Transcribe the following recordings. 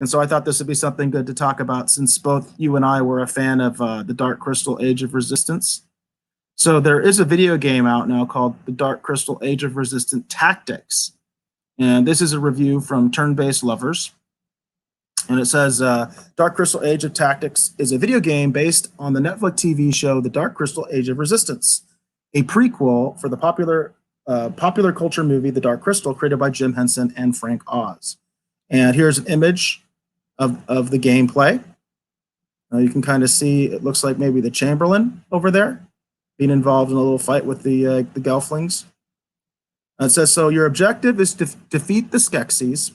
And so I thought this would be something good to talk about since both you and I were a fan of the Dark Crystal Age of Resistance. So there is a video game out now called The Dark Crystal Age of Resistance Tactics. And this is a review from Turn-Based Lovers. And it says, Dark Crystal Age of Tactics is a video game based on the Netflix TV show The Dark Crystal Age of Resistance, a prequel for the popular culture movie The Dark Crystal, created by Jim Henson and Frank Oz. And here's an image of the gameplay. You can kind of see, it looks like maybe the Chamberlain over there being involved in a little fight with the Gelflings. It says, so your objective is to defeat the Skeksis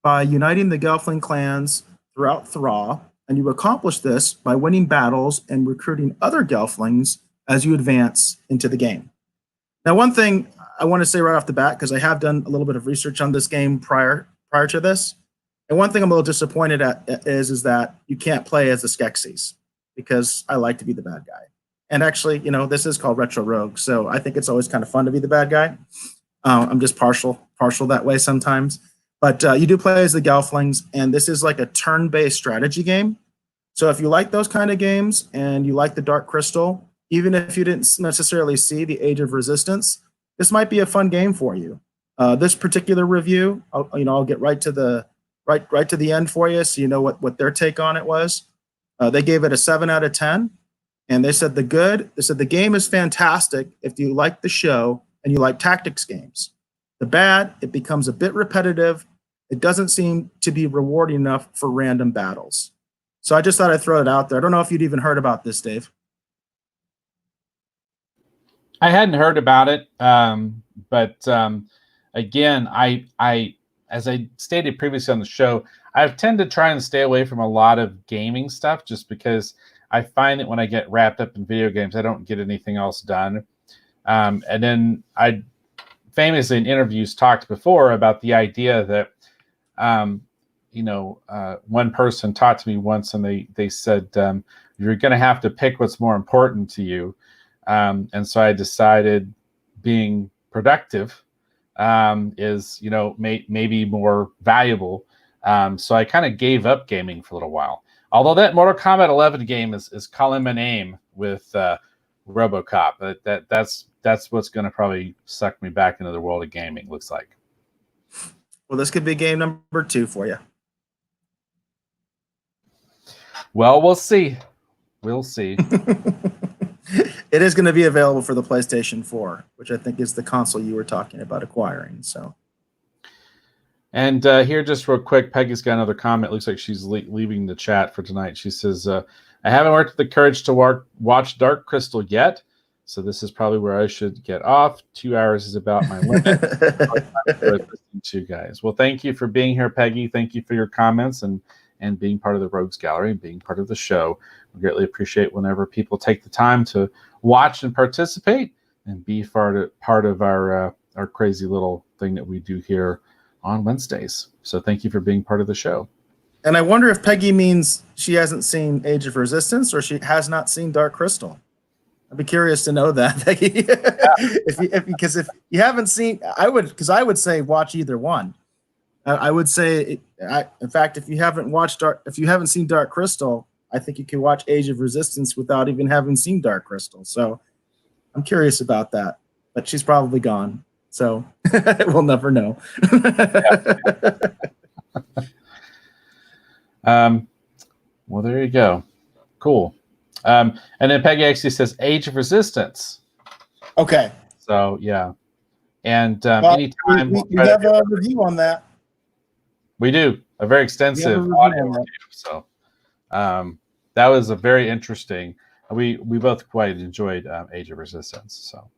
by uniting the Gelfling clans throughout Thra, and you accomplish this by winning battles and recruiting other Gelflings as you advance into the game. Now, one thing I want to say right off the bat, because I have done a little bit of research on this game prior to this, and one thing I'm a little disappointed at is that you can't play as the Skeksis, because I like to be the bad guy. And actually, this is called Retro Rogue, so I think it's always kind of fun to be the bad guy. I'm just partial that way sometimes. But you do play as the Gelflings, and this is like a turn-based strategy game. So if you like those kind of games and you like the Dark Crystal, even if you didn't necessarily see the Age of Resistance, this might be a fun game for you. This particular review, I'll get right to the end for you, so you know what their take on it was. They gave it a 7 out of 10, and they said the game is fantastic if you like the show and you like tactics games. The bad, it becomes a bit repetitive. It doesn't seem to be rewarding enough for random battles. So I just thought I'd throw it out there. I don't know if you'd even heard about this, Dave. I hadn't heard about it, but again, I as I stated previously on the show, I tend to try and stay away from a lot of gaming stuff just because I find that when I get wrapped up in video games, I don't get anything else done. And then I famously in interviews talked before about the idea that, one person talked to me once and they said, you're going to have to pick what's more important to you. And so I decided being productive is, maybe more valuable. So I kind of gave up gaming for a little while. Although that Mortal Kombat 11 game is calling my name with RoboCop. That's what's going to probably suck me back into the world of gaming, looks like. Well, this could be game number 2 for you. Well, we'll see. We'll see. It is going to be available for the PlayStation 4, which I think is the console you were talking about acquiring. So, and here, just real quick, Peggy's got another comment. Looks like she's leaving the chat for tonight. She says, "I haven't worked the courage to watch Dark Crystal yet, so this is probably where I should get off. 2 hours is about my limit." Listening to you guys. Well, thank you for being here, Peggy. Thank you for your comments and being part of the Rogues Gallery and being part of the show. We greatly appreciate whenever people take the time to watch and participate and be part of our crazy little thing that we do here on Wednesdays. So thank you for being part of the show. And I wonder if Peggy means she hasn't seen Age of Resistance or she has not seen Dark Crystal. I'd be curious to know that, Peggy. Because if you haven't seen, I would say watch either one. I would say, in fact, if you haven't seen Dark Crystal, I think you can watch Age of Resistance without even having seen Dark Crystal. So I'm curious about that, but she's probably gone. So we'll never know. Well, there you go. Cool. And then Peggy actually says Age of Resistance. Okay. So, yeah. And anytime we have a review on that. We do. A very extensive audio review. So that was a very interesting. We both quite enjoyed Age of Resistance. So